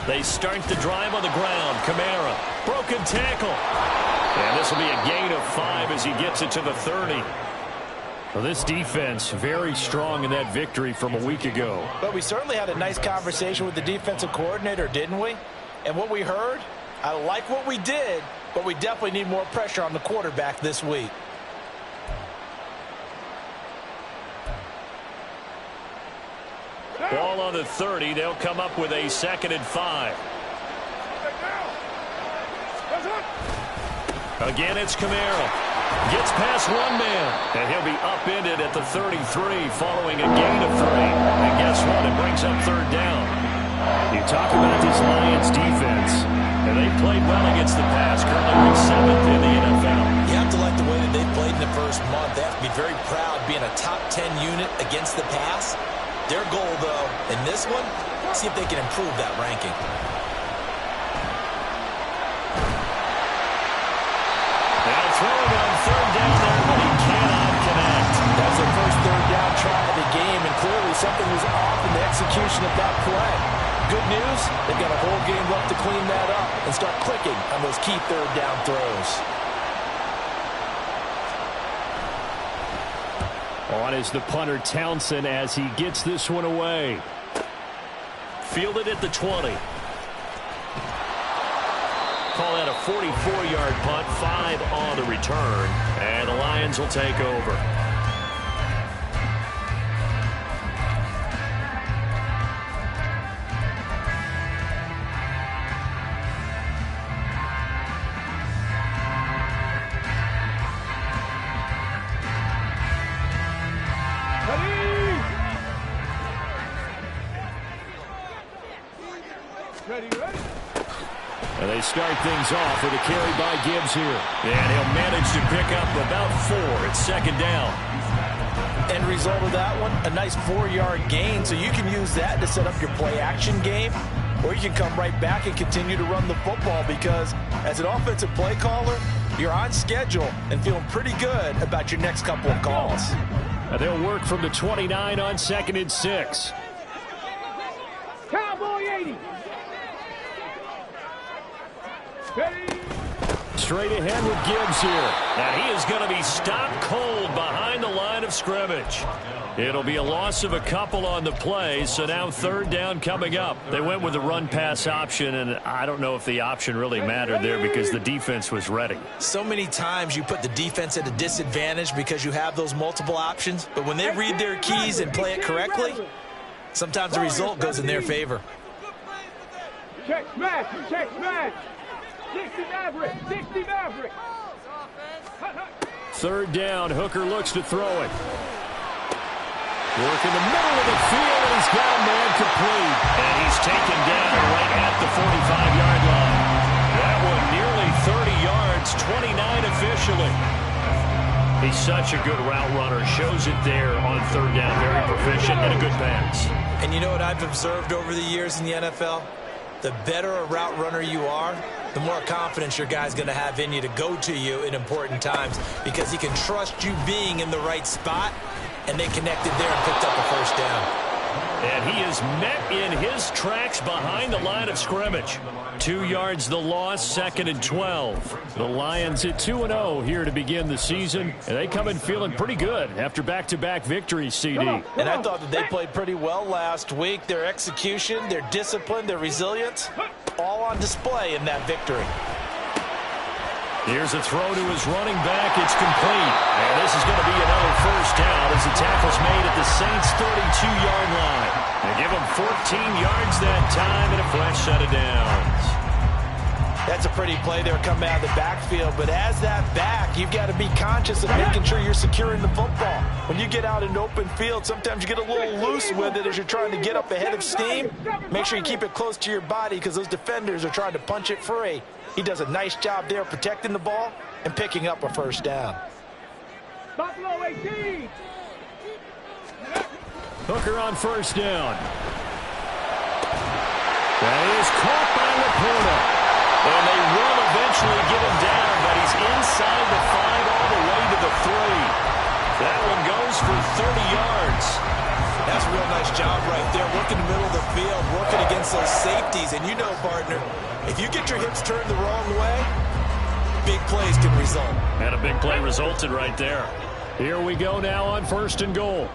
They start the drive on the ground. Kamara, broken tackle. And this will be a gain of 5 as he gets it to the 30. Well, this defense very strong in that victory from a week ago. But we certainly had a nice conversation with the defensive coordinator, didn't we? And what we heard, I like what we did, but we definitely need more pressure on the quarterback this week. Ball on the 30. They'll come up with a 2nd and 5. Again, it's Kamara. Gets past one man, and he'll be upended at the 33 following a gain of 3. And guess what? It brings up 3rd down. You talk about this Lions defense, and they played well against the pass, currently ranked 7th in the NFL. You have to like the way that they played in the first month. They have to be very proud being a top 10 unit against the pass. Their goal, though, in this one, see if they can improve that ranking. Now throwing on 3rd down there, but he cannot connect. That was their first 3rd down try of the game, and clearly something was off in the execution of that play. Good news, they've got a whole game left to clean that up and start clicking on those key 3rd down throws. On is the punter Townsend as he gets this one away. Fielded at the 20. Call that a 44-yard punt, 5 on the return, and the Lions will take over. And they start things off with a carry by Gibbs here. And he'll manage to pick up about 4. It's 2nd down. End result of that one, a nice 4-yard gain. So you can use that to set up your play-action game, or you can come right back and continue to run the football because as an offensive play caller, you're on schedule and feeling pretty good about your next couple of calls. And they'll work from the 29 on 2nd and 6. Cowboy 80. Straight ahead with Gibbs here. And he is going to be stopped cold behind the line of scrimmage. It'll be a loss of a couple on the play, so now 3rd down coming up. They went with the run-pass option, and I don't know if the option really mattered there because the defense was ready. So many times you put the defense at a disadvantage because you have those multiple options, but when they read their keys and play it correctly, sometimes the result goes in their favor. Check smash, check smash. 60 Maverick, 60 Maverick. 3rd down, Hooker looks to throw it. Work in the middle of the field, and he's got a man complete. And he's taken down right at the 45-yard line. That one nearly 30 yards, 29 officially. He's such a good route runner. Shows it there on 3rd down. Very proficient and a good pass. And you know what I've observed over the years in the NFL? The better a route runner you are, the more confidence your guy's going to have in you to go to you in important times because he can trust you being in the right spot, and they connected there and picked up a 1st down. And he is met in his tracks behind the line of scrimmage. 2 yards the loss, 2nd and 12. The Lions at 2-0 here to begin the season. And they come in feeling pretty good after back-to-back victories, CD. And I thought that they played pretty well last week. Their execution, their discipline, their resilience, all on display in that victory. Here's a throw to his running back. It's complete. And this is going to be another 1st down as the tackle's made at the Saints' 32-yard line. They give him 14 yards that time and a fresh set of downs. That's a pretty play there coming out of the backfield. But as that back, you've got to be conscious of making sure you're securing the football. When you get out in open field, sometimes you get a little loose with it as you're trying to get up ahead of steam. Make sure you keep it close to your body because those defenders are trying to punch it free. He does a nice job there protecting the ball and picking up a 1st down. Buffalo 18. Hooker on 1st down. That is caught by Laporta. And they will eventually get him down, but he's inside the 5 all the way to the 3. That one goes for 30 yards. That's a real nice job right there. stuck in the middle of the field working against those safeties. And you know, partner, if you get your hips turned the wrong way, big plays can result. And a big play resulted right there. Here we go now on 1st and goal.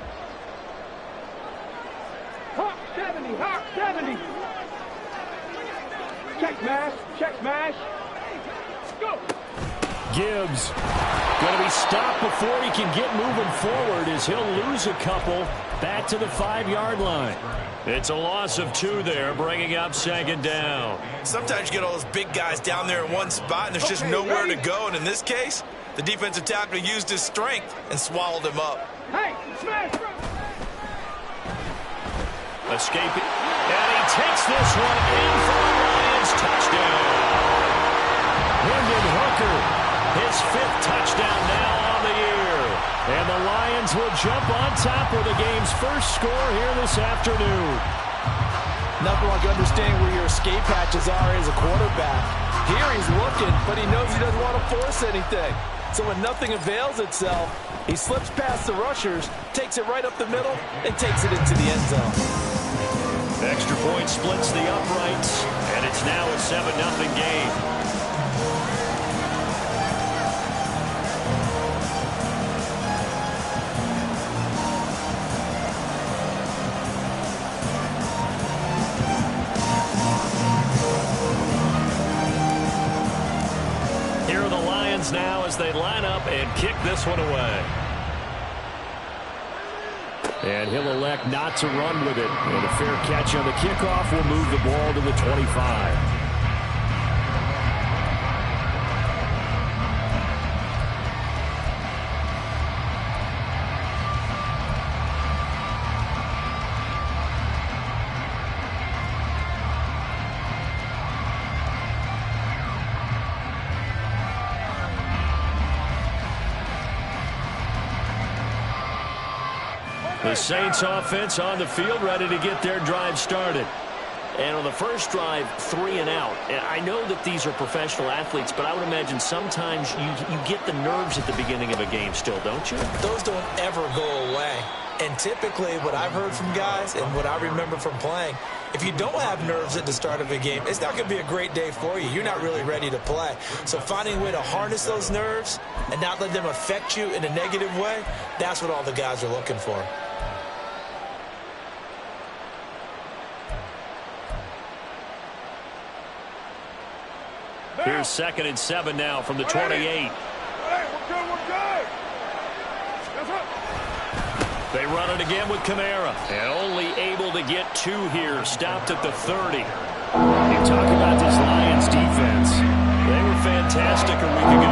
Hawk 70, Hawk 70. Check smash. Go. Gibbs going to be stopped before he can get moving forward as he'll lose a couple back to the 5-yard line. It's a loss of 2 there, bringing up 2nd down. Sometimes you get all those big guys down there in one spot, and there's just nowhere to go. And in this case, the defensive tackle used his strength and swallowed him up. Hey, smash. Escaping. And he takes this one in for the Lions touchdown. Hendon Hooker, his 5th touchdown now on the year. And the Lions will jump on top of the game's first score here this afternoon. Nothing like understanding where your escape hatches are as a quarterback. Here he's looking, but he knows he doesn't want to force anything. So when nothing avails itself, he slips past the rushers, takes it right up the middle, and takes it into the end zone. Extra point splits the uprights, and it's now a 7-0 game. Here are the Lions now as they line up and kick this one away. And he'll elect not to run with it. And a fair catch on the kickoff will move the ball to the 25. The Saints offense on the field, ready to get their drive started. And on the first drive, 3 and out. And I know that these are professional athletes, but I would imagine sometimes you get the nerves at the beginning of a game still, don't you? Those don't ever go away. And typically what I've heard from guys and what I remember from playing, if you don't have nerves at the start of a game, it's not going to be a great day for you. You're not really ready to play. So finding a way to harness those nerves and not let them affect you in a negative way, that's what all the guys are looking for. Here's 2nd and 7 now from the 28. Hey, we're good. They run it again with Kamara. And only able to get 2 here. Stopped at the 30. You talk about this Lions defense. They were fantastic a week ago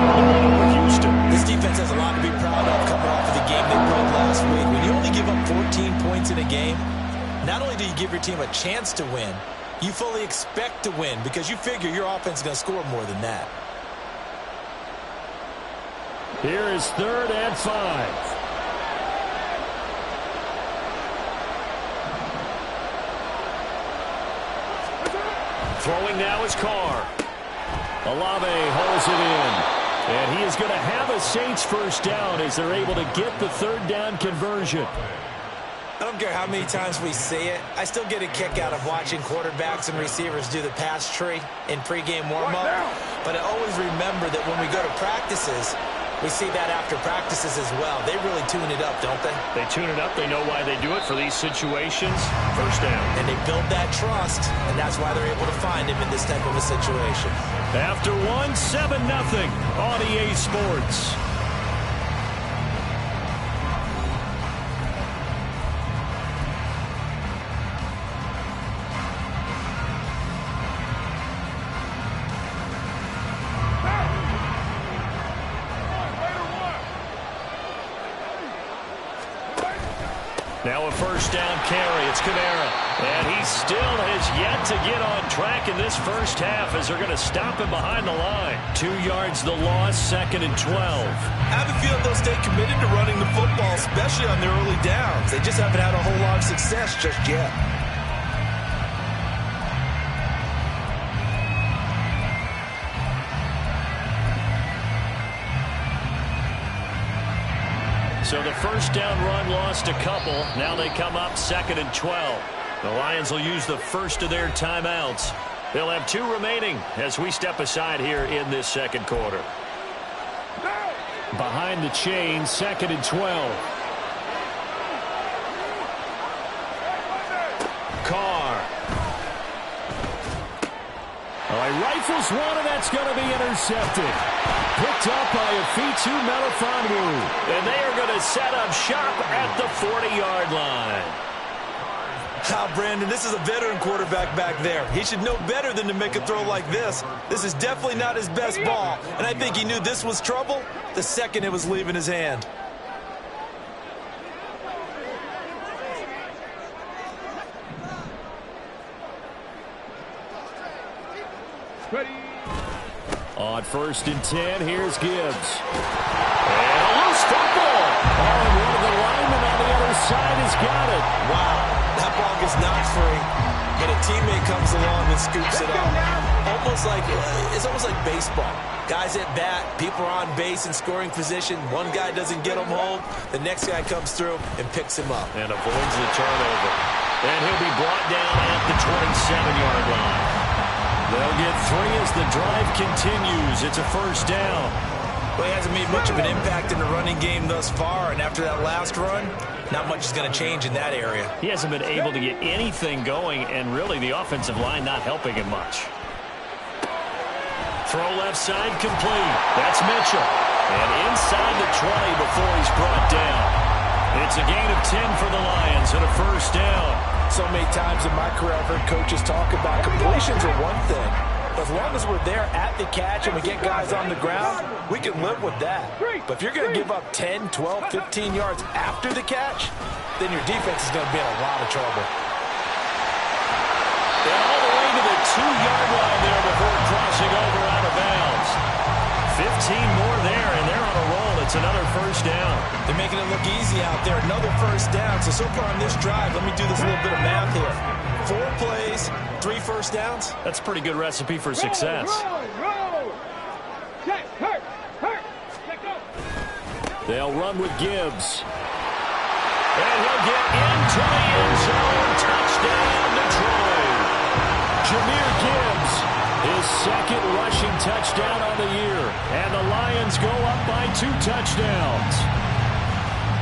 with Houston. This defense has a lot to be proud of coming off of the game they played last week. When you only give up 14 points in a game, not only do you give your team a chance to win, you fully expect to win because you figure your offense is going to score more than that. Here is 3rd and 5. Throwing now is Carr. Olave holds it in. And he is going to have a Saints first down as they're able to get the 3rd down conversion. I don't care how many times we see it. I still get a kick out of watching quarterbacks and receivers do the pass tree in pregame warm-up. But I always remember that when we go to practices, we see that after practices as well. They really tune it up, don't they? They tune it up. They know why they do it for these situations. First down. And they build that trust, and that's why they're able to find him in this type of a situation. After 1, 7-0 on EA Sports. Now a first down carry. It's Kamara. And he still has yet to get on track in this first half as they're going to stop him behind the line. 2 yards the loss, 2nd and 12. I have a feeling they'll stay committed to running the football, especially on their early downs. They just haven't had a whole lot of success just yet. So the first down run lost a couple. Now they come up 2nd and 12. The Lions will use the first of their timeouts. They'll have 2 remaining as we step aside here in this second quarter. Behind the chain, 2nd and 12. Carr. Oh, he rifles one, and that's going to be intercepted. Picked up by Afitu Melifonwu. And they are going to set up shop at the 40-yard line. Brandon, this is a veteran quarterback back there. He should know better than to make a throw like this. This is definitely not his best ball, and I think he knew this was trouble the second it was leaving his hand. Ready. On 1st and 10, here's Gibbs. And a loose football. Oh, and one of the linemen on the other side has got it. Wow. That ball gets knocked free, but a teammate comes along and scoops it up. It's almost like baseball. Guys at bat, people are on base in scoring position. One guy doesn't get him home. The next guy comes through and picks him up. And avoids the turnover. And he'll be brought down at the 27-yard line. They'll get 3 as the drive continues. It's a 1st down. Well, he hasn't made much of an impact in the running game thus far, and after that last run, not much is going to change in that area. He hasn't been able to get anything going, and really the offensive line not helping him much. Throw left side complete. That's Mitchell. And inside the 20 before he's brought down. It's a gain of 10 for the Lions and a 1st down. So many times in my career I've heard coaches talk about completions are one thing. But as long as we're there at the catch and we get guys on the ground, we can live with that. But if you're going to give up 10, 12, 15 yards after the catch, then your defense is going to be in a lot of trouble. And all the way to the 2-yard line there before crossing over out of bounds. 15 more there, and they're on a roll. It's another 1st down. They're making it look easy out there. Another 1st down. So far on this drive, let me do this little bit of math here. 4 plays, 3 1st downs. That's a pretty good recipe for success. Roll. Check. Hurt. Check up. They'll run with Gibbs. And he'll get into the end zone. Touchdown, Detroit. Jahmyr Gibbs, his 2nd rushing touchdown on the year. And the Lions go up by 2 touchdowns.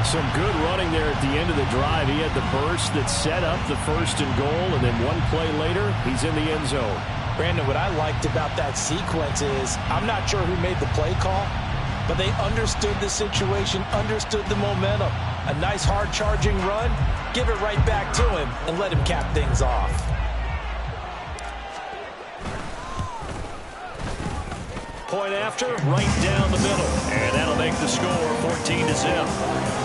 Some good running there at the end of the drive. He had the burst that set up the 1st and goal, and then 1 play later, he's in the end zone. Brandon, what I liked about that sequence is I'm not sure who made the play call, but they understood the situation, understood the momentum. A nice hard charging run, give it right back to him, and let him cap things off. Point after, right down the middle. And that'll make the score 14-0.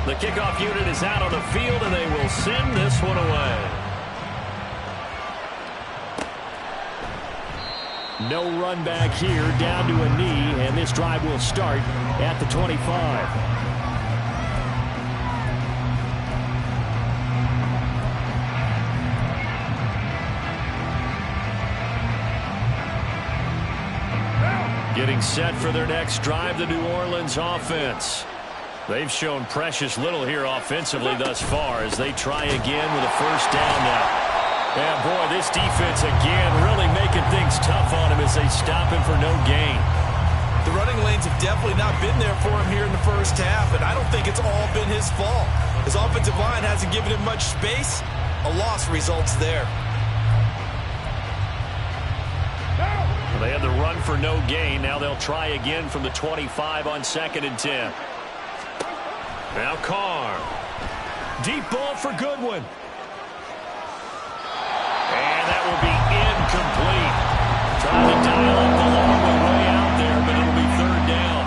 The kickoff unit is out on the field, and they will send this one away. No run back here, down to a knee, and this drive will start at the 25. Getting set for their next drive, the New Orleans offense. They've shown precious little here offensively thus far as they try again with a 1st down now. And boy, this defense again really making things tough on him as they stop him for no gain. The running lanes have definitely not been there for him here in the 1st half, and I don't think it's all been his fault. His offensive line hasn't given him much space. A loss results there. They had the run for no gain. Now they'll try again from the 25 on 2nd and 10. Now Carr. Deep ball for Goodwin. And that will be incomplete. Trying to dial up the long way out there, but it'll be 3rd down.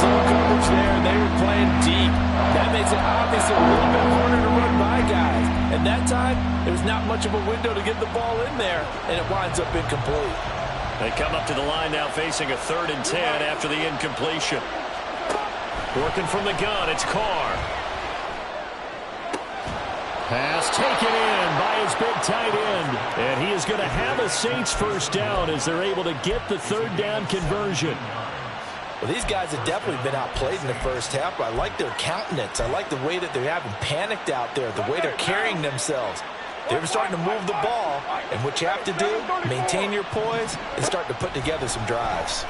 Zone coverage there, and they were playing deep. That makes it obviously a little bit harder to run by guys. And And that time, there was not much of a window to get the ball in there, and it winds up incomplete. They come up to the line now facing a 3rd and 10 after the incompletion. Working from the gun, it's Carr. Pass taken in by his big tight end. And he is going to have a Saints first down as they're able to get the 3rd down conversion. Well, these guys have definitely been outplayed in the first half, but I like their countenance. I like the way that they're having panicked out there, the way they're carrying themselves. They're starting to move the ball, and what you have to do, maintain your poise and start to put together some drives.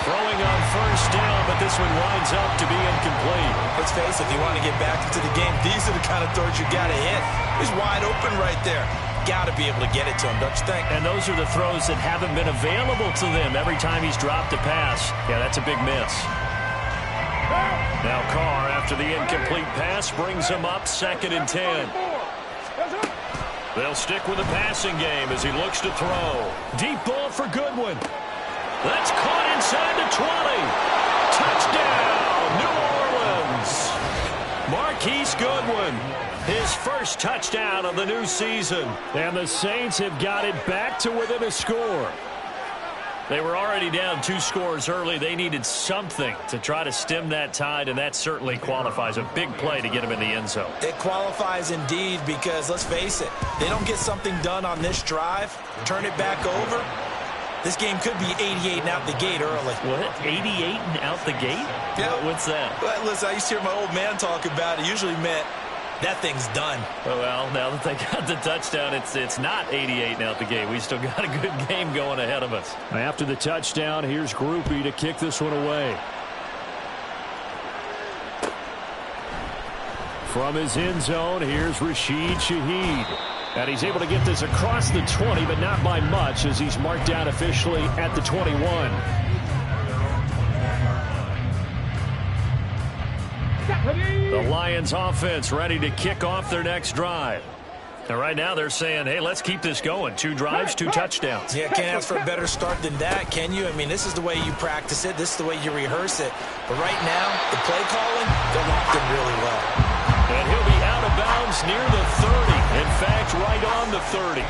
Throwing on first down, but this one winds up to be incomplete. Let's face it, if you want to get back into the game, these are the kind of throws you got to hit. He's wide open right there. Got to be able to get it to him, don't you think? And those are the throws that haven't been available to them every time he's dropped a pass. Yeah, that's a big miss. Now Carr, after the incomplete pass, brings him up 2nd and 10. They'll stick with the passing game as he looks to throw. Deep ball for Goodwin. That's caught inside the 20. Touchdown, New Orleans. Marquise Goodwin, his first touchdown of the new season. And the Saints have got it back to within a score. They were already down 2 scores early. They needed something to try to stem that tide, and that certainly qualifies. A big play to get them in the end zone. It qualifies indeed because, let's face it, they don't get something done on this drive, turn it back over, this game could be 88 and out the gate early. What? 88 and out the gate? Yeah. What's that? Well, listen, I used to hear my old man talk about it. Usually meant that thing's done. Oh, well, now that they got the touchdown, it's not 88 and out the gate. We still got a good game going ahead of us. After the touchdown, here's Groupie to kick this one away. From his end zone, here's Rashid Shaheed. And he's able to get this across the 20, but not by much as he's marked down officially at the 21. The Lions offense ready to kick off their next drive. And right now they're saying, hey, let's keep this going. 2 drives, 2 touchdowns. Yeah, can't ask for a better start than that, can you? I mean, this is the way you practice it. This is the way you rehearse it. But right now, the play calling, they're locked in really well. And he'll be out of bounds near the 30. In fact, right on the 30.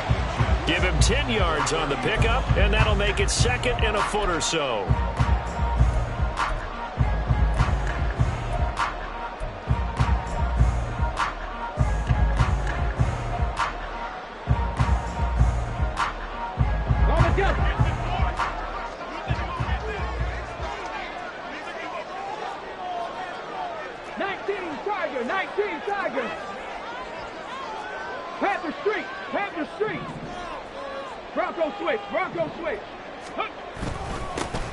Give him 10 yards on the pickup, and that'll make it 2nd and a foot or so.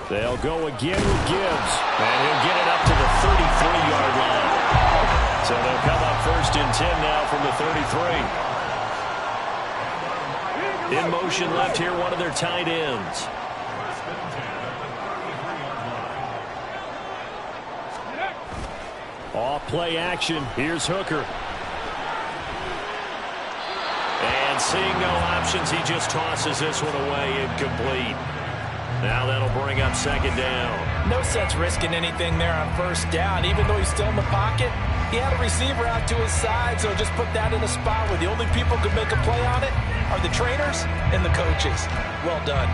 They'll go again with Gibbs, and he'll get it up to the 33-yard line. So they'll come up 1st and 10 now from the 33. In motion left here, one of their tight ends. Off play action. Here's Hooker. And seeing no options, he just tosses this one away, incomplete. Now that'll bring up 2nd down. No sense risking anything there on 1st down. Even though he's still in the pocket, he had a receiver out to his side, so just put that in a spot where the only people who could make a play on it are the trainers and the coaches. Well done.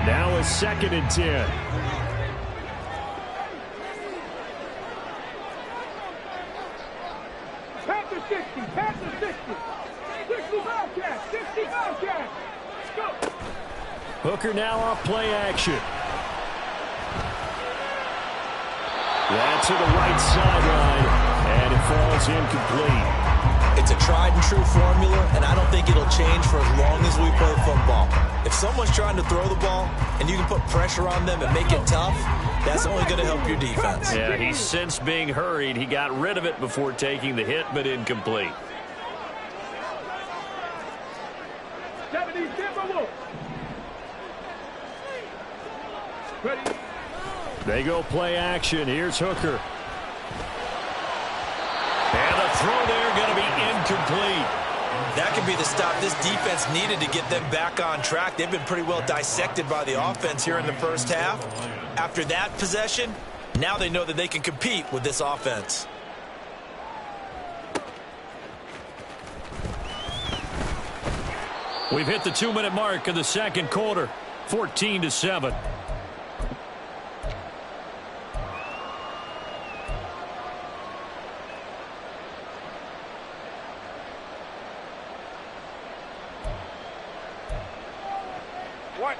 Now a 2nd and 10. Panther 60, Panther 60. 65 catch, 65 catch. Go. Hooker now off play action. That's to the right sideline, and it falls incomplete. It's a tried and true formula, and I don't think it'll change for as long as we play football. If someone's trying to throw the ball and you can put pressure on them and make it tough, that's only going to help your defense. Yeah, he's since being hurried. He got rid of it before taking the hit, but incomplete. Ready. They go play action. Here's Hooker. And the throw there going to be incomplete. That could be the stop this defense needed to get them back on track. They've been pretty well dissected by the offense here in the first half. After that possession, now they know that they can compete with this offense. We've hit the 2-minute mark of the second quarter, 14-7.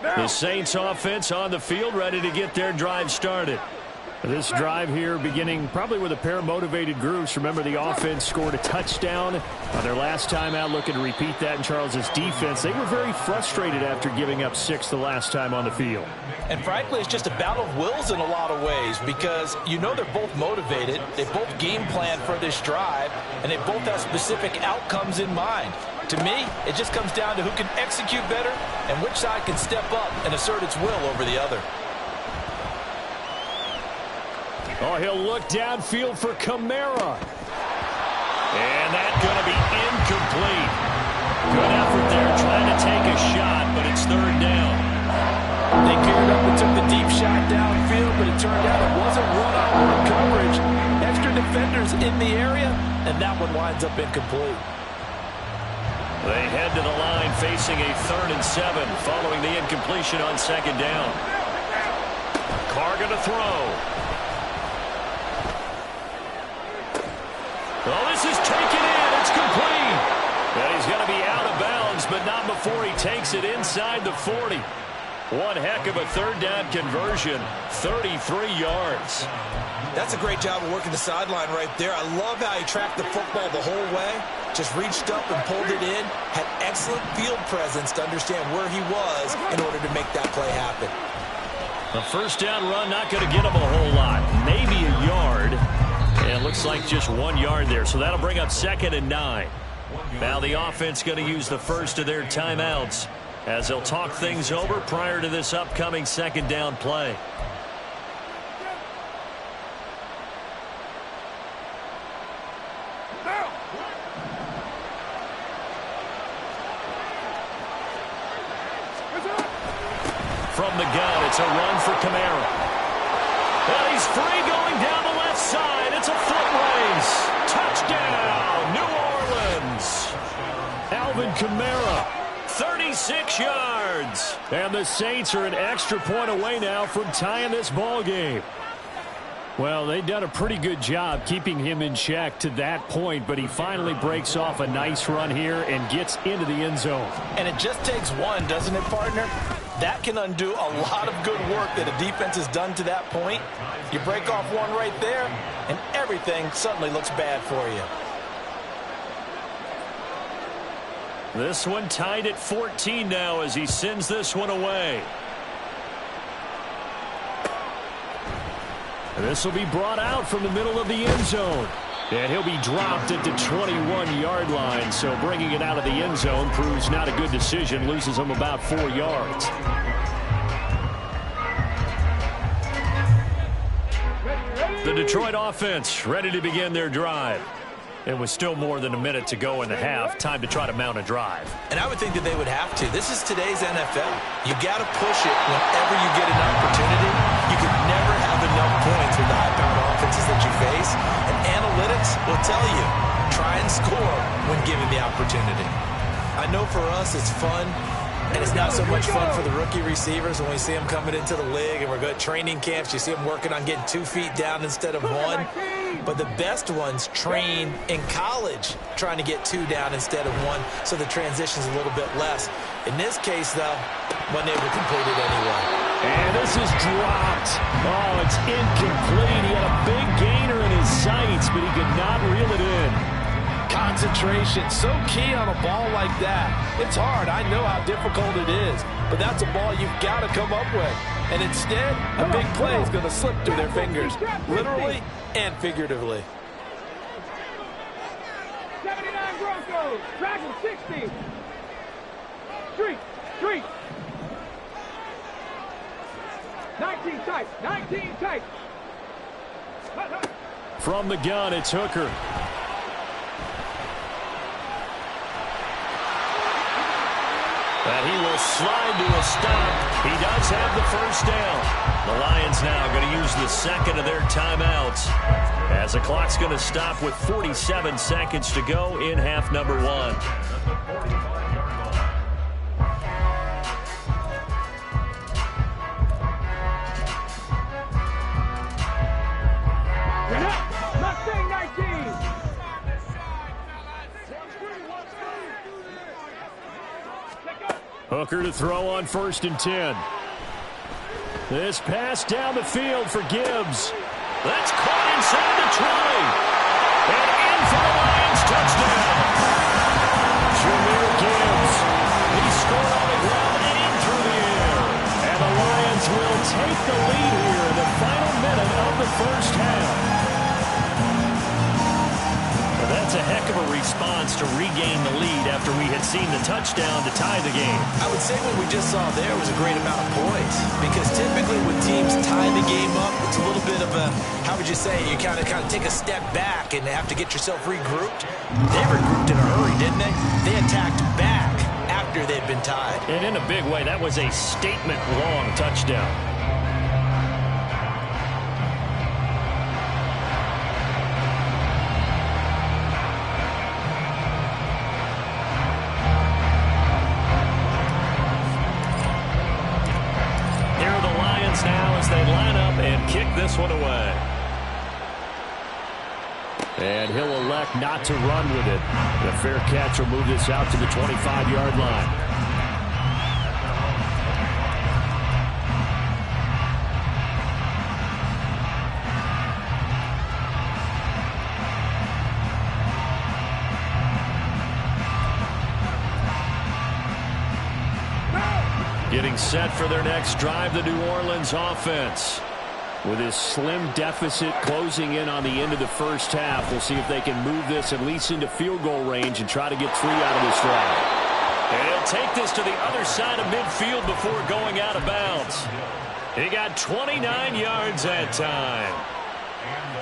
The Saints offense on the field, ready to get their drive started. This drive here beginning probably with a pair of motivated groups. Remember, the offense scored a touchdown on their last time out, looking to repeat that in Charles's defense. They were very frustrated after giving up 6 the last time on the field. And frankly, it's just a battle of wills in a lot of ways, because you know they're both motivated. They both game plan for this drive, and they both have specific outcomes in mind. To me, it just comes down to who can execute better and which side can step up and assert its will over the other. Oh, he'll look downfield for Kamara. And that's going to be incomplete. Good effort there trying to take a shot, but it's third down. They geared up and took the deep shot downfield, but it turned out it wasn't one-on-one coverage. Extra defenders in the area, and that one winds up incomplete. They head to the line facing a 3rd and 7 following the incompletion on second down. Carr going to throw. Oh, this is taken in. It's complete. And he's going to be out of bounds, but not before he takes it inside the 40. One heck of a third down conversion, 33 yards. That's a great job of working the sideline right there. I love how he tracked the football the whole way. Just reached up and pulled it in. Had excellent field presence to understand where he was in order to make that play happen. A first down run not going to get him a whole lot. Maybe a yard. And it looks like just 1 yard there. So that'll bring up 2nd and 9. Now the offense going to use the first of their timeouts as they'll talk things over prior to this upcoming second down play. From the gun, it's a run for Kamara. And he's free going down the left side. It's a foot race. Touchdown, New Orleans. Alvin Kamara, 36 yards. And the Saints are an extra point away now from tying this ball game. Well, they've done a pretty good job keeping him in check to that point, but he finally breaks off a nice run here and gets into the end zone. And it just takes one, doesn't it, partner? That can undo a lot of good work that a defense has done to that point. You break off one right there, and everything suddenly looks bad for you. This one tied at 14 now as he sends this one away. This will be brought out from the middle of the end zone. And he'll be dropped at the 21-yard line. So bringing it out of the end zone proves not a good decision. Loses him about 4 yards. The Detroit offense ready to begin their drive. It was still more than a minute to go in the half. Time to try to mount a drive. And I would think that they would have to. This is today's NFL. You got to push it whenever you get an opportunity. You can never have enough points with the high-powered offenses that you face. And analytics will tell you, try and score when given the opportunity. I know for us it's fun. And it's not so much fun for the rookie receivers when we see them coming into the league and we're going to training camps. You see them working on getting 2 feet down instead of 1. But the best ones train in college trying to get 2 down instead of 1, so the transition's a little bit less. In this case, though, wasn't able to complete it anyway. And this is dropped. Oh, it's incomplete. He had a big gainer in his sights, but he could not reel it in. Concentration, so key on a ball like that. It's hard. I know how difficult it is, but that's a ball you've got to come up with. And instead, a big play is going to slip through their fingers, literally and figuratively. 79 Broncos, Dragon 60. Street. 19 tight, 19 tight. From the gun, it's Hooker. And he will slide to a stop. He does have the first down. The Lions now going to use the second of their timeouts as the clock's going to stop with 47 seconds to go in half number one. Hooker to throw on 1st and 10. This pass down the field for Gibbs. That's caught inside the 20. And in for the Lions touchdown. Jameer Gibbs. He scored on the ground and in through the air. And the Lions will take the lead here in the final minute of the first half. That's a heck of a response to regain the lead after we had seen the touchdown to tie the game. I would say what we just saw there was a great amount of poise, because typically when teams tie the game up, it's a little bit of a, how would you say, you kind of take a step back and have to get yourself regrouped. They regrouped in a hurry, didn't they? They attacked back after they'd been tied. And in a big way, that was a statement-long touchdown. Now as they line up and kick this one away. And he'll elect not to run with it. The fair catch will move this out to the 25-yard line. Getting set for their next drive, the New Orleans offense. With his slim deficit closing in on the end of the first half, we'll see if they can move this at least into field goal range and try to get 3 out of this drive. And he'll take this to the other side of midfield before going out of bounds. He got 29 yards that time.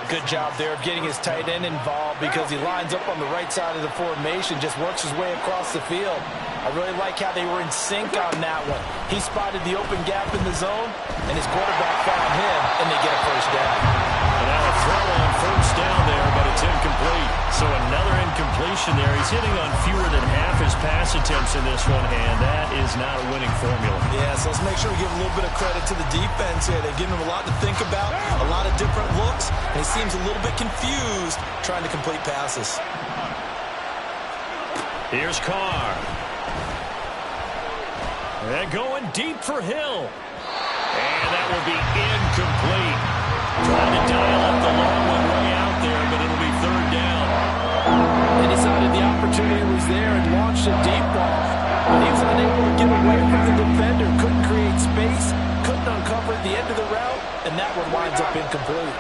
Good job there of getting his tight end involved, because he lines up on the right side of the formation, just works his way across the field. I really like how they were in sync on that one. He spotted the open gap in the zone, and his quarterback found him, and they get a first down. And now a throw on first down there, but it's incomplete. So another incompletion there. He's hitting on fewer than half his pass attempts in this one, and that is not a winning formula. Yeah, so let's make sure we give a little bit of credit to the defense here. They've given him a lot to think about, a lot of different looks, and he seems a little bit confused trying to complete passes. Here's Carr. And going deep for Hill. And that will be incomplete. Trying to dial up the long one way out there, but it'll be 3rd down. They decided the opportunity was there and launched a deep ball. But he was unable to get away from the defender. Couldn't create space. Couldn't uncover the end of the route. And that one winds up incomplete.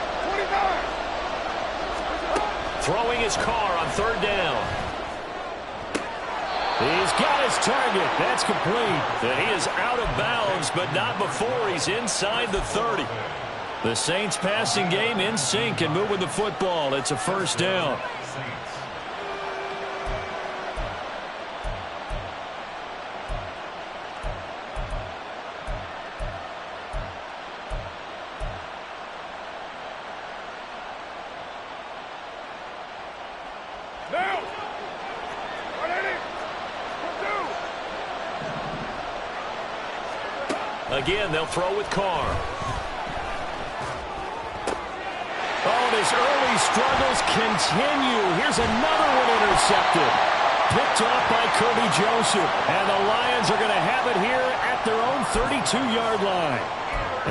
Throwing his Carr on 3rd down. He's got his target. That's complete. And he is out of bounds, but not before he's inside the 30. The Saints passing game in sync and moving the football. It's a first down. Again, they'll throw with Carr. Oh, and his early struggles continue. Here's another one intercepted. Picked off by Kirby Joseph. And the Lions are going to have it here at their own 32-yard line.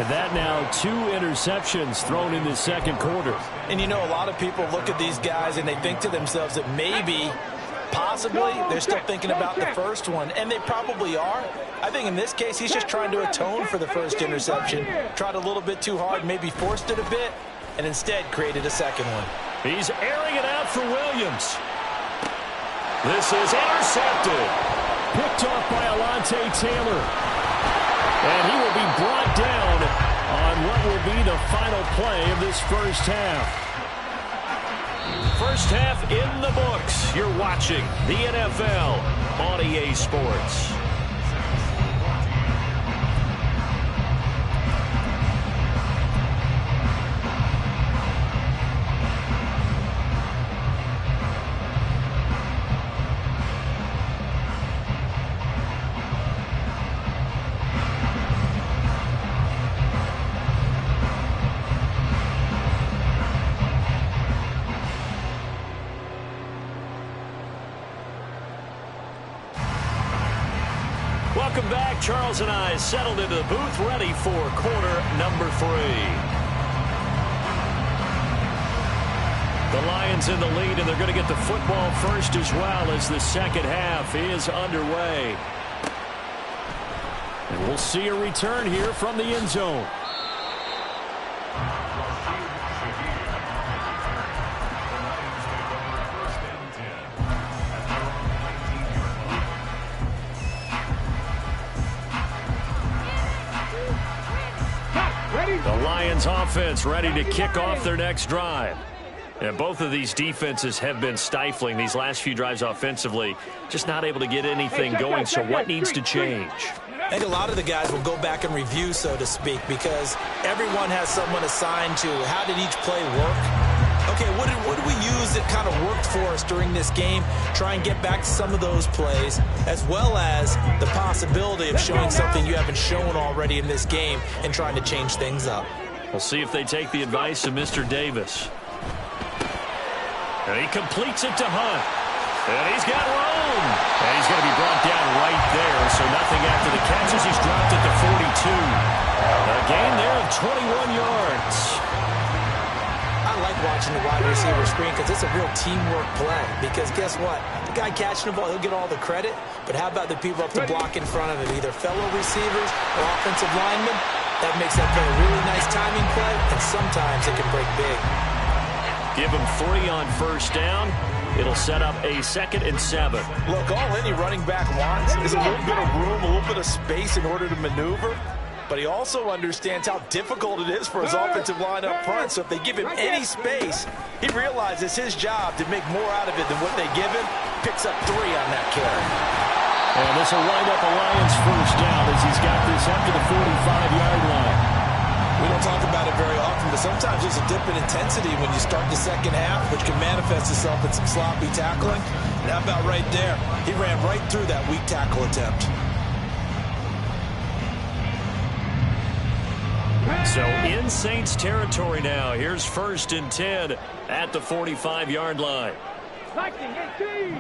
And that now 2 interceptions thrown in the second quarter. And you know, a lot of people look at these guys and they think to themselves that maybe, possibly, they're still thinking about the first one. And they probably are. I think in this case, he's just trying to atone for the first interception. Tried a little bit too hard, maybe forced it a bit, and instead created a second one. He's airing it out for Williams. This is intercepted. Picked off by Alontae Taylor. And he will be brought down on what will be the final play of this first half. First half in the books. You're watching the NFL on EA Sports. Welcome back. Charles and I settled into the booth, ready for quarter number 3. The Lions in the lead, and they're going to get the football first as well as the second half is underway. And we'll see a return here from the end zone. The Lions offense ready to kick off their next drive. And both of these defenses have been stifling these last few drives offensively. Just not able to get anything going, so what needs to change? I think a lot of the guys will go back and review, so to speak, because everyone has someone assigned to how did each play work. Okay, what did we use that kind of worked for us during this game? Try and get back to some of those plays, as well as the possibility of showing something you haven't shown already in this game and trying to change things up. We'll see if they take the advice of Mr. Davis. And he completes it to Hunt. And he's got room. And he's going to be brought down right there. So nothing after the catch as he's dropped at the 42. A gain there of 21 yards. I like watching the wide receiver screen because it's a real teamwork play. Because guess what? The guy catching the ball, he'll get all the credit. But how about the people up to block in front of him? Either fellow receivers or offensive linemen. That makes that play a really nice timing play. And sometimes it can break big. Give him 3 on first down. It'll set up a 2nd and 7. Look, all any running back wants is a little bit of room, a little bit of space in order to maneuver. But he also understands how difficult it is for his offensive line up front. So if they give him any space, he realizes his job to make more out of it than what they give him. Picks up 3 on that carry. And this will wind up a Lions first down as he's got this after the 45-yard line. We don't talk about it very often, but sometimes there's a dip in intensity when you start the second half, which can manifest itself in some sloppy tackling. And how about right there? He ran right through that weak tackle attempt. So in Saints territory now. Here's 1st and 10 at the 45-yard line. 19-18.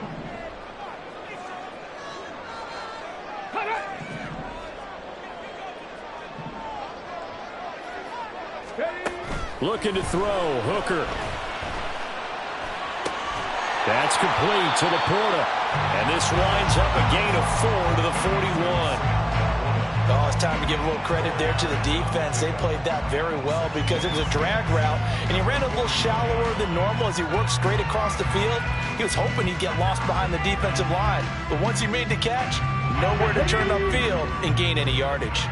Looking to throw. Hooker. That's complete to Laporta. And this winds up a gain of 4 to the 41. Oh, it's time to give a little credit there to the defense. They played that very well because it was a drag route, and he ran a little shallower than normal as he worked straight across the field. He was hoping he'd get lost behind the defensive line, but once he made the catch, nowhere to turn upfield and gain any yardage.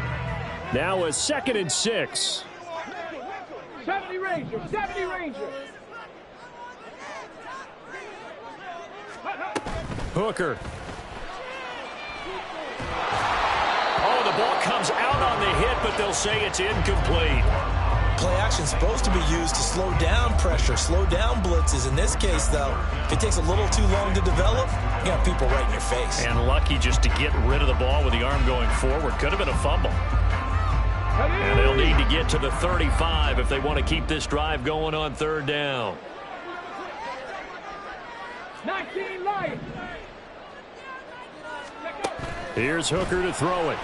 Now a 2nd and 6. 70 Ranger, 70 Ranger. Hooker. Oh, the ball comes out on the hit, but they'll say it's incomplete. Play action's supposed to be used to slow down pressure, slow down blitzes. In this case, though, if it takes a little too long to develop, you got people right in your face. And lucky just to get rid of the ball with the arm going forward. Could have been a fumble. And they'll need to get to the 35 if they want to keep this drive going on 3rd down. 19 Lions. Here's Hooker to throw it.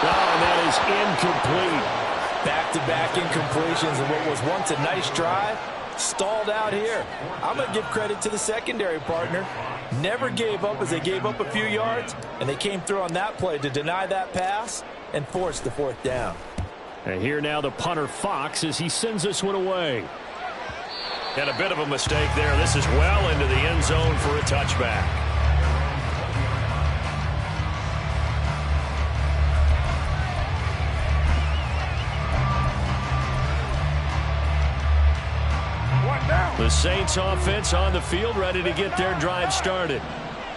Oh, and that is incomplete. Back-to-back incompletions and what was once a nice drive stalled out here. I'm going to give credit to the secondary partner. Never gave up as they gave up a few yards, and they came through on that play to deny that pass and force the 4th down. And here now the punter Fox as he sends this one away. And a bit of a mistake there. This is well into the end zone for a touchback. The Saints offense on the field ready to get their drive started.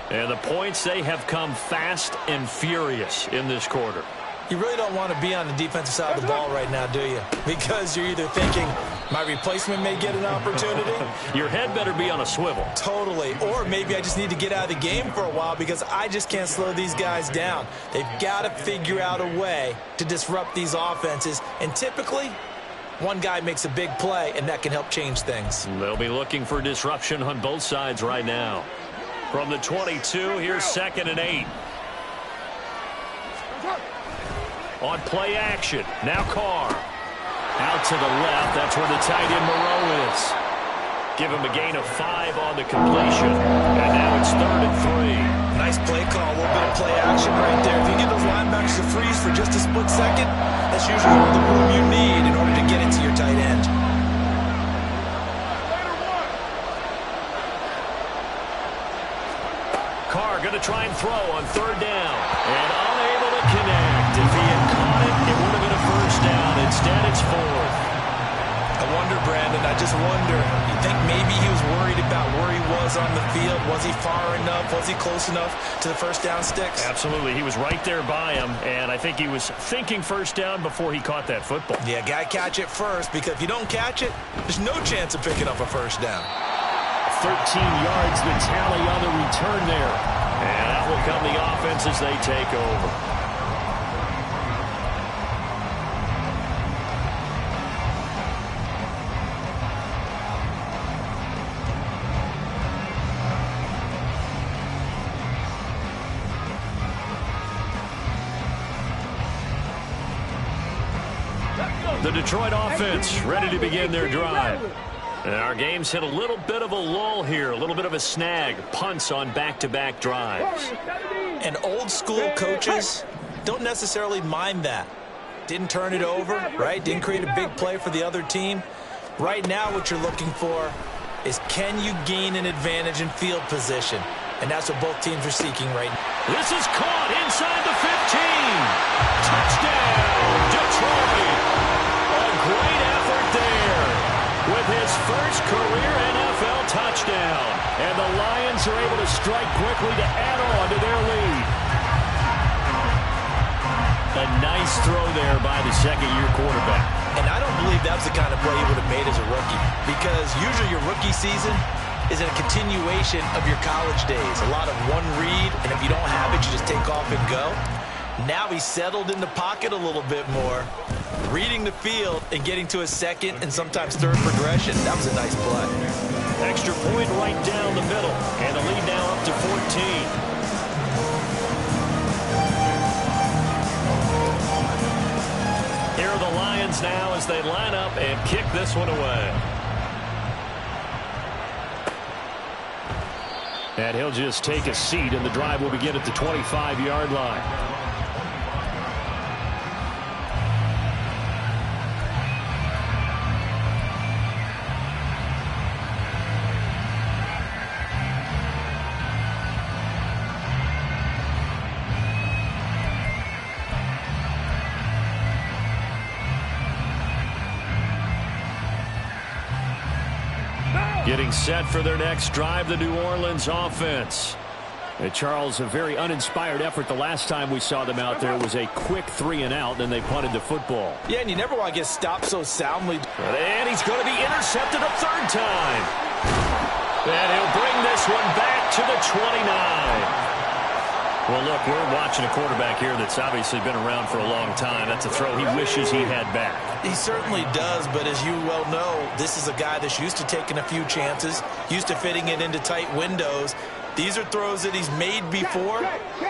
And the points, they have come fast and furious in this quarter. You really don't want to be on the defensive side of the ball right now, do you? Because you're either thinking, my replacement may get an opportunity. Your head better be on a swivel. Totally. Or maybe I just need to get out of the game for a while because I just can't slow these guys down. They've got to figure out a way to disrupt these offenses. And typically, one guy makes a big play, and that can help change things. They'll be looking for disruption on both sides right now. From the 22, here's 2nd and 8. On play action, now Carr. Out to the left, that's where the tight end Moreau is. Give him a gain of 5 on the completion. And now it's 3rd and 3. Nice play call, a little bit of play action right there. If you get those linebackers to freeze for just a split second, that's usually all the room you need in order to get it to your tight end. Carr going to try and throw on 3rd down. And unable to connect. If he had caught it, it would have been a 1st down. Instead, it's 4th. I wonder, Brandon, I just wonder, you think maybe he was worried about where he was on the field? Was he far enough? Was he close enough to the 1st down sticks? Absolutely. He was right there by him, and I think he was thinking 1st down before he caught that football. Yeah, got to catch it first, because if you don't catch it, there's no chance of picking up a 1st down. 13 yards the tally on the return there. And that will come the offense as they take over. The Detroit offense ready to begin their drive. And our game's hit a little bit of a lull here, a little bit of a snag. Punts on back-to-back drives. And old-school coaches don't necessarily mind that. Didn't turn it over, right? Didn't create a big play for the other team. Right now what you're looking for is, can you gain an advantage in field position? And that's what both teams are seeking right now. This is caught inside the 15. Touchdown, Detroit. Great effort there with his first career NFL touchdown. And the Lions are able to strike quickly to add on to their lead. A nice throw there by the second-year quarterback. And I don't believe that's the kind of play he would have made as a rookie, because usually your rookie season is a continuation of your college days. A lot of one read, and if you don't have it, you just take off and go. Now he's settled in the pocket a little bit more, reading the field and getting to a 2nd and sometimes 3rd progression. That was a nice play. Extra point right down the middle, and the lead now up to 14. Here are the Lions now as they line up and kick this one away. And he'll just take a seat, and the drive will begin at the 25-yard line. Getting set for their next drive, the New Orleans offense. And Charles, a very uninspired effort. The last time we saw them out there was a quick 3-and-out, then they punted the football. Yeah, and you never want to get stopped so soundly. And he's going to be intercepted a 3rd time. And he'll bring this one back to the 29. Well, look, we're watching a quarterback here that's obviously been around for a long time. That's a throw he wishes he had back. He certainly does, but as you well know, this is a guy that's used to taking a few chances, used to fitting it into tight windows. These are throws that he's made before.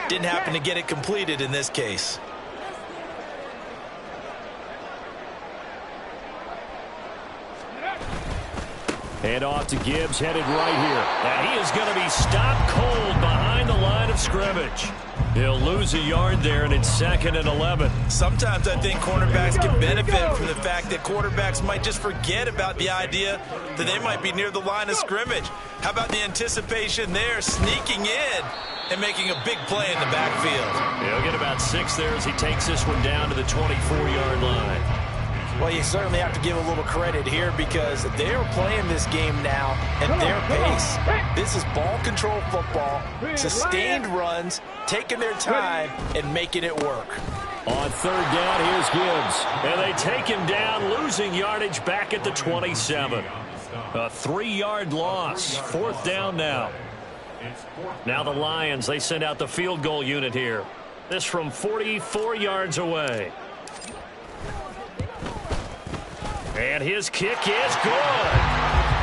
Didn't happen to get it completed in this case. Hand off to Gibbs, headed right here. And he is going to be stopped cold behind the line of scrimmage. He'll lose a yard there, and it's 2nd and 11. Sometimes I think cornerbacks can benefit from the fact that quarterbacks might just forget about the idea that they might be near the line of scrimmage. How about the anticipation there, sneaking in and making a big play in the backfield? He'll get about 6 there as he takes this one down to the 24-yard line. Well, you certainly have to give a little credit here, because they're playing this game now at their pace. This is ball control football, sustained runs, taking their time and making it work. On 3rd down, here's Gibbs. And they take him down, losing yardage back at the 27. A 3-yard loss. 4th down now. Now the Lions, they send out the field goal unit here. This from 44 yards away. And his kick is good.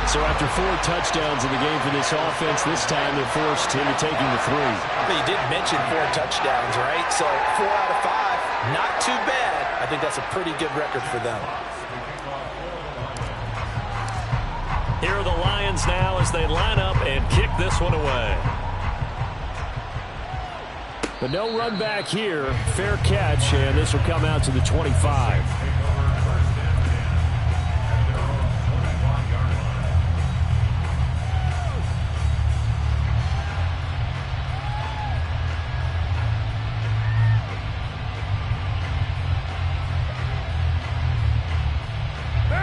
So after 4 touchdowns in the game for this offense, this time they're forced into taking the 3. But you did mention 4 touchdowns, right? So 4 out of 5, not too bad. I think that's a pretty good record for them. Here are the Lions now as they line up and kick this one away. But no run back here. Fair catch, and this will come out to the 25.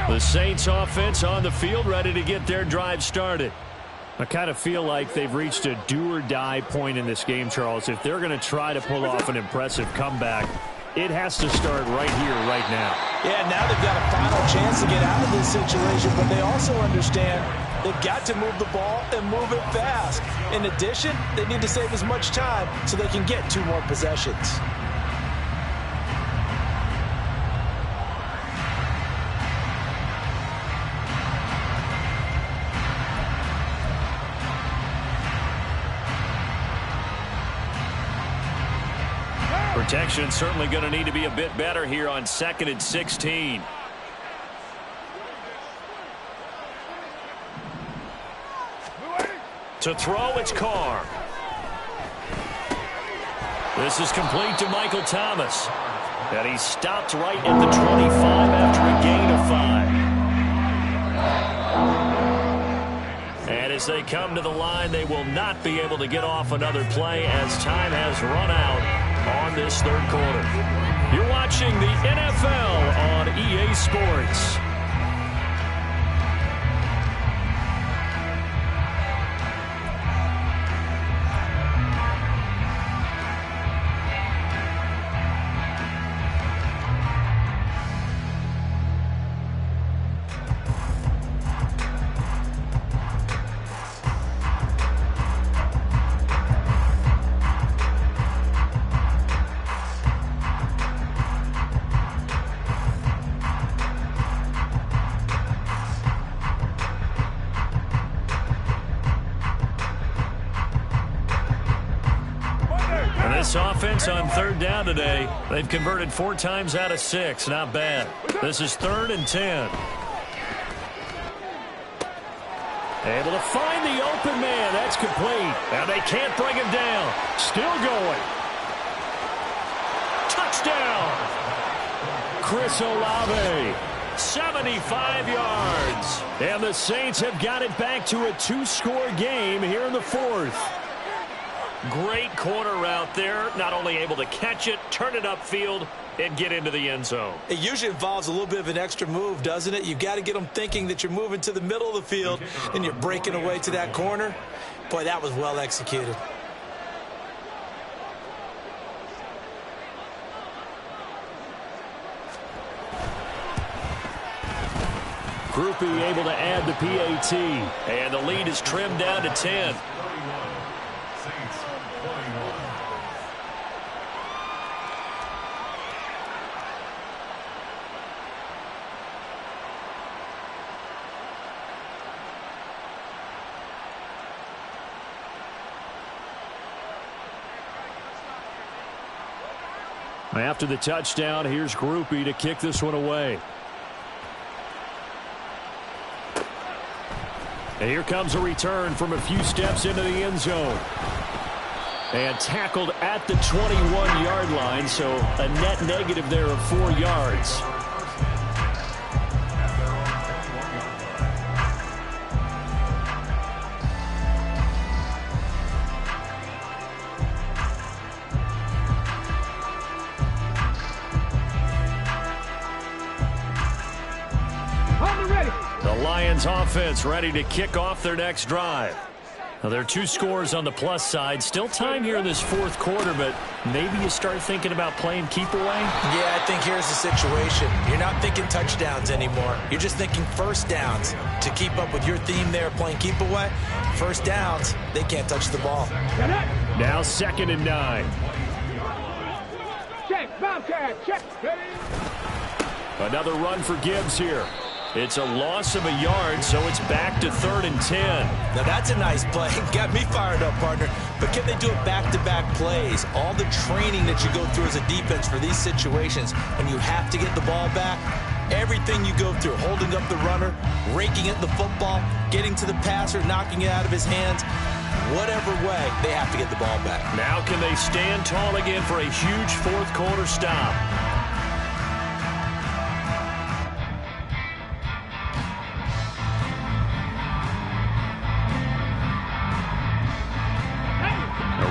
The Saints offense on the field, ready to get their drive started. I kind of feel like they've reached a do-or-die point in this game, Charles. If they're going to try to pull off an impressive comeback, it has to start right here, right now. Yeah, now they've got a final chance to get out of this situation, but they also understand they've got to move the ball and move it fast. In addition, they need to save as much time so they can get 2 more possessions. Protection certainly going to need to be a bit better here on 2nd and 16. To throw, it's Carr. This is complete to Michael Thomas. And he stopped right at the 25 after a gain of 5. And as they come to the line, they will not be able to get off another play as time has run out on this 3rd quarter. You're watching the NFL on EA Sports. This offense on 3rd down today, they've converted 4 times out of 6. Not bad. This is 3rd and 10. Able to find the open man. That's complete. And they can't bring him down. Still going. Touchdown. Chris Olave. 75 yards. And the Saints have got it back to a 2-score game here in the 4th. Great corner route there. Not only able to catch it, turn it upfield, and get into the end zone. It usually involves a little bit of an extra move, doesn't it? You've got to get them thinking that you're moving to the middle of the field and you're breaking away to that corner. Boy, that was well executed. Groupie able to add the PAT. And the lead is trimmed down to 10. After the touchdown, here's Groupie to kick this one away. And here comes a return from a few steps into the end zone. And tackled at the 21-yard line, so a net negative there of 4 yards. Lions offense ready to kick off their next drive. Now, there are 2 scores on the plus side. Still time here in this 4th quarter, but maybe you start thinking about playing keep away? Yeah, I think here's the situation. You're not thinking touchdowns anymore. You're just thinking first downs. To keep up with your theme there, playing keep away, first downs, they can't touch the ball. Now 2nd and 9. Check, Bobcat, check. Another run for Gibbs here. It's a loss of a yard, so it's back to 3rd and 10. Now that's a nice play. Got me fired up, partner. But can they do it back-to-back plays? All the training that you go through as a defense for these situations, when you have to get the ball back, everything you go through, holding up the runner, raking at the football, getting to the passer, knocking it out of his hands, whatever way, they have to get the ball back. Now can they stand tall again for a huge fourth quarter stop?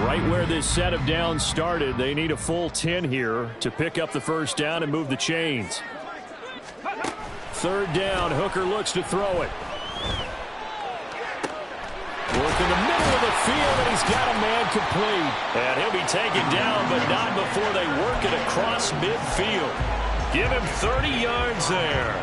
Right where this set of downs started, they need a full 10 here to pick up the first down and move the chains. 3rd down, Hooker looks to throw it. Work in the middle of the field, and he's got a man complete. And he'll be taken down, but not before they work it across midfield. Give him 30 yards there.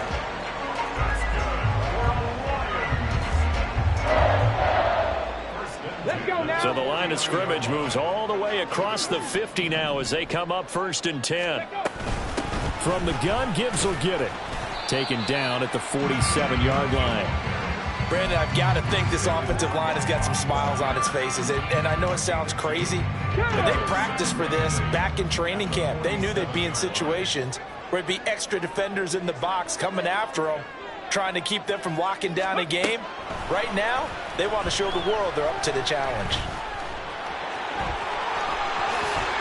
So the line of scrimmage moves all the way across the 50 now as they come up 1st and 10. From the gun, Gibbs will get it. Taken down at the 47-yard line. Brandon, I've got to think this offensive line has got some smiles on its faces. And I know it sounds crazy, but they practiced for this back in training camp. They knew they'd be in situations where it'd be extra defenders in the box coming after them, trying to keep them from locking down a game. Right now, they want to show the world they're up to the challenge.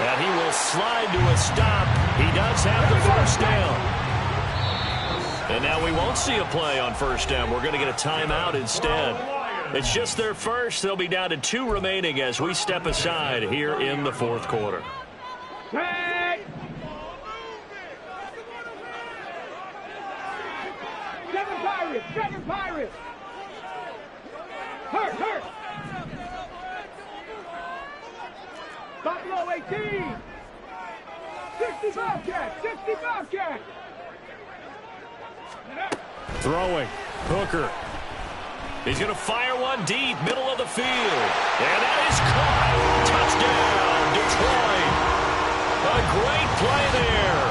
And he will slide to a stop. He does have the first down. And now we won't see a play on first down. We're going to get a timeout instead. It's just their first. They'll be down to 2 remaining as we step aside here in the fourth quarter. Seven Pirates. Hurt. Buffalo 18. 65 catch. Throwing. Hooker. He's going to fire one deep, middle of the field. And that is caught. Touchdown, Detroit. A great play there.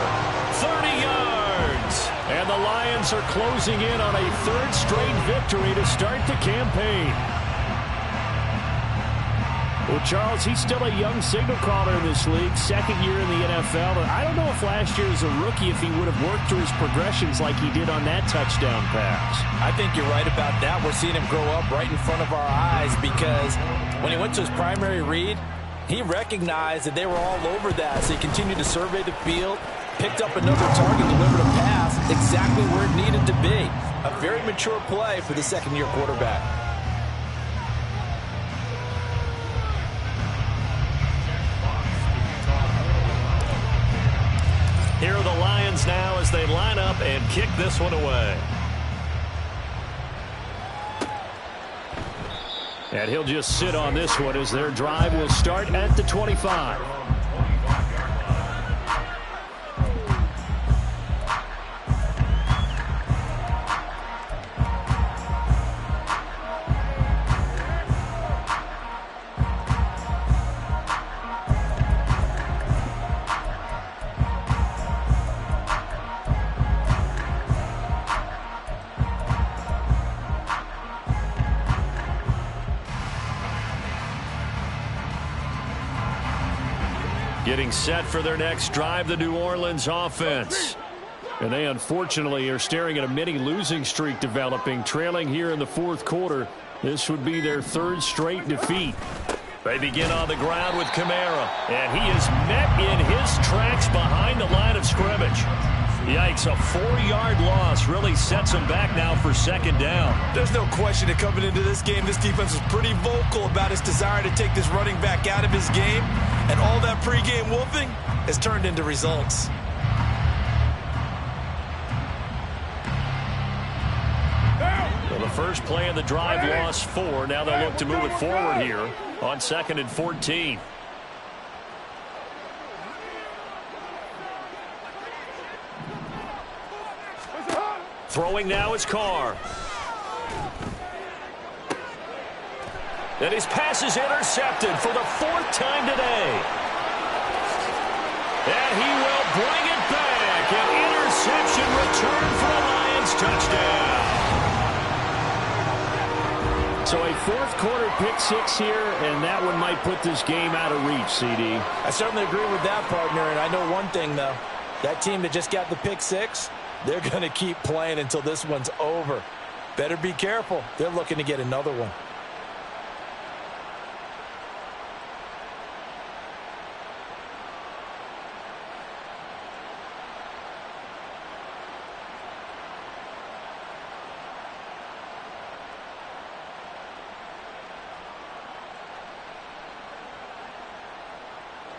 30 yards. And the Lions are closing in on a 3rd straight victory to start the campaign. Well, Charles, he's still a young signal caller in this league, 2nd year in the NFL. And I don't know if last year as a rookie, if he would have worked through his progressions like he did on that touchdown pass. I think you're right about that. We're seeing him grow up right in front of our eyes because when he went to his primary read, he recognized that they were all over that. So he continued to survey the field, picked up another target, delivered a pass exactly where it needed to be. A very mature play for the 2nd-year quarterback. Here are the Lions now as they line up and kick this one away. And he'll just sit on this one as their drive will start at the 25. Getting set for their next drive, the New Orleans offense. And they unfortunately are staring at a mini losing streak developing, trailing here in the fourth quarter. This would be their 3rd straight defeat. They begin on the ground with Kamara, and he is met in his tracks behind the line of scrimmage. Yikes, a 4-yard loss really sets them back now for 2nd down. There's no question that coming into this game, this defense was pretty vocal about its desire to take this running back out of his game, and all that pregame wolfing has turned into results. Well, the first play of the drive lost 4. Now they'll look to move it forward here on 2nd and 14. Throwing now is Carr. And his pass is intercepted for the 4th time today. And he will bring it back. An interception return for a Lions touchdown. So a fourth quarter pick six here, and that one might put this game out of reach, CD. I certainly agree with that, partner, and I know one thing, though. That team that just got the pick six, they're going to keep playing until this one's over. Better be careful. They're looking to get another one.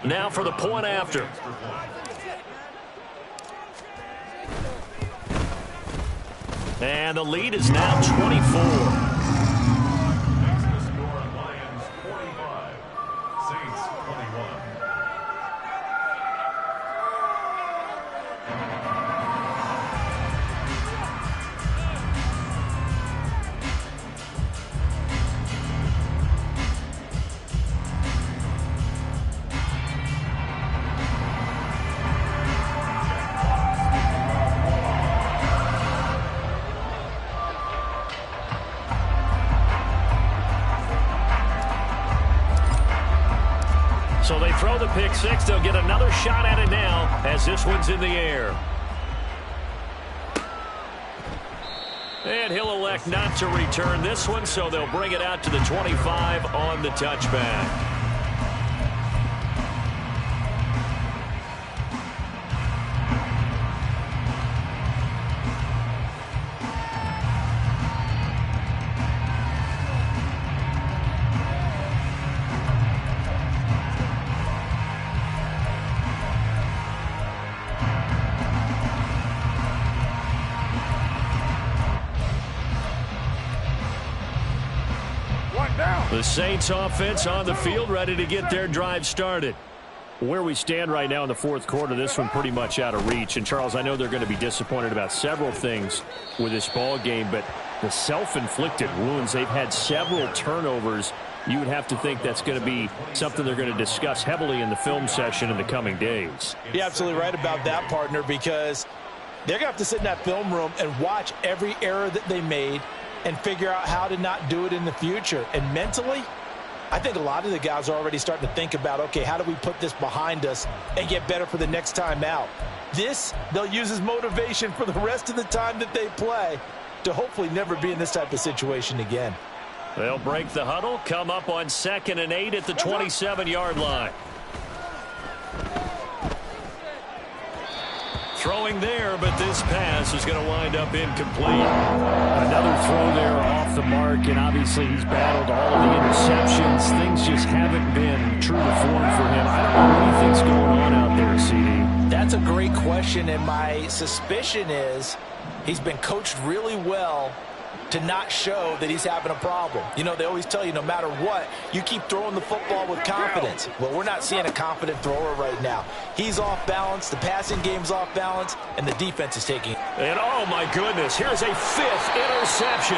Now for the point after. And the lead is now 24. So they throw the pick six. They'll get another shot at it now as this one's in the air. And he'll elect not to return this one, so they'll bring it out to the 25 on the touchback. The Saints offense on the field, ready to get their drive started. Where we stand right now in the fourth quarter, this one pretty much out of reach. And, Charles, I know they're going to be disappointed about several things with this ball game, but the self-inflicted wounds, they've had several turnovers. You would have to think that's going to be something they're going to discuss heavily in the film session in the coming days. You're absolutely right about that, partner, because they're going to have to sit in that film room and watch every error that they made and figure out how to not do it in the future. And mentally, I think a lot of the guys are already starting to think about, okay, how do we put this behind us and get better for the next time out? This, they'll use as motivation for the rest of the time that they play to hopefully never be in this type of situation again. They'll break the huddle, come up on 2nd and 8 at the 27-yard line. Throwing there, but this pass is going to wind up incomplete. Another throw there off the mark, and obviously he's battled all of the interceptions. Things just haven't been true to form for him. I don't know what he thinks going on out there, CD. That's a great question, and my suspicion is he's been coached really well to not show that he's having a problem. You know, they always tell you no matter what, you keep throwing the football with confidence. Well, we're not seeing a confident thrower right now. He's off balance, the passing game's off balance, and the defense is taking it. And oh my goodness, here's a 5th interception.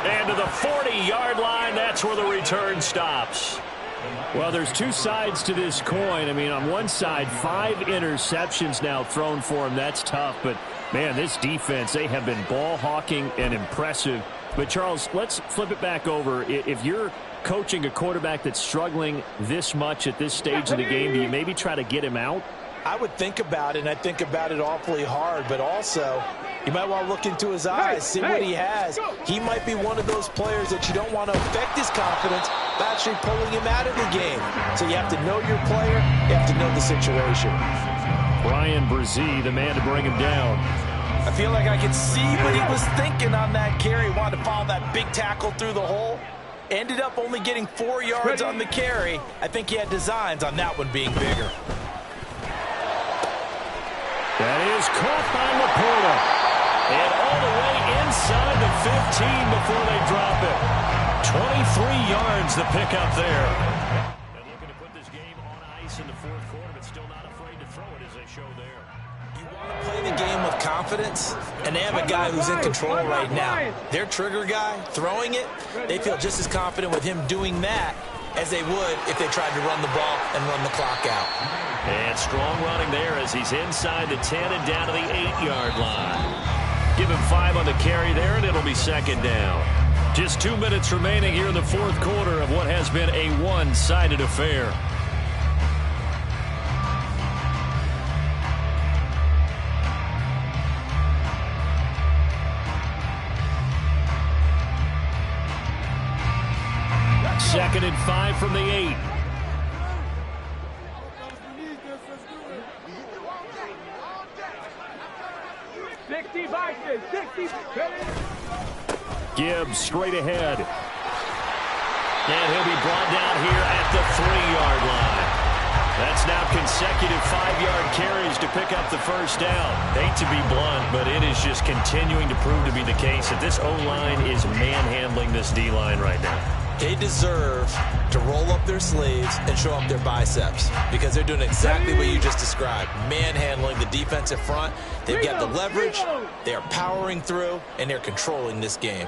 And to the 40-yard line, that's where the return stops. Well, there's two sides to this coin. I mean, on one side, 5 interceptions now thrown for him. That's tough, but man, this defense, they have been ball hawking and impressive. But, Charles, let's flip it back over. If you're coaching a quarterback that's struggling this much at this stage of the game, do you maybe try to get him out? I would think about it, and I think about it awfully hard, but also you might want to look into his eyes, see what he has. He might be one of those players that you don't want to affect his confidence by actually pulling him out of the game. So you have to know your player, you have to know the situation. Brian Brzee, the man to bring him down. I feel like I can see what he was thinking on that carry. Wanted to follow that big tackle through the hole. Ended up only getting 4 yards on the carry. I think he had designs on that one being bigger. That is caught by Laporta. And all the way inside the 15 before they drop it. 23 yards the pickup there. And looking to put this game on ice in the fourth quarter, but still not afraid to throw it as they show there. You want to play the game with confidence, and they have a guy who's in control right now. Their trigger guy, throwing it, they feel just as confident with him doing that as they would if they tried to run the ball and run the clock out. And strong running there as he's inside the 10 and down to the 8-yard line. Give him 5 on the carry there, and it'll be 2nd down. Just 2 minutes remaining here in the fourth quarter of what has been a one-sided affair. Second and 5 from the 8. Gibbs straight ahead. And he'll be brought down here at the 3-yard line. That's now consecutive 5-yard carries to pick up the first down. Hate to be blunt, but it is just continuing to prove to be the case that this O-line is manhandling this D-line right now. They deserve to roll up their sleeves and show up their biceps because they're doing exactly what you just described, manhandling the defensive front. They've got the leverage, they're powering through, and they're controlling this game.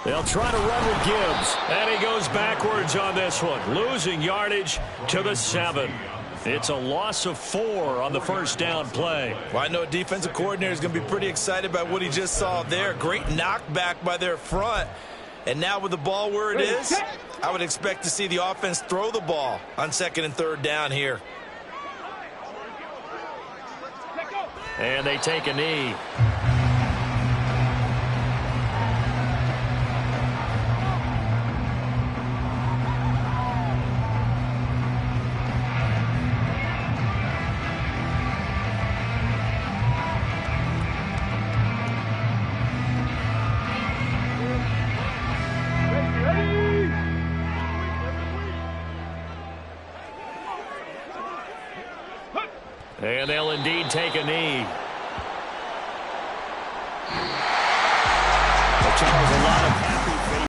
They'll try to run with Gibbs, and he goes backwards on this one, losing yardage to the 7. It's a loss of 4 on the first down play. Well, I know a defensive coordinator is going to be pretty excited about what he just saw there. Great knockback by their front. And now with the ball where it is, I would expect to see the offense throw the ball on 2nd and 3rd down here. And they take a knee. And they'll indeed take a knee.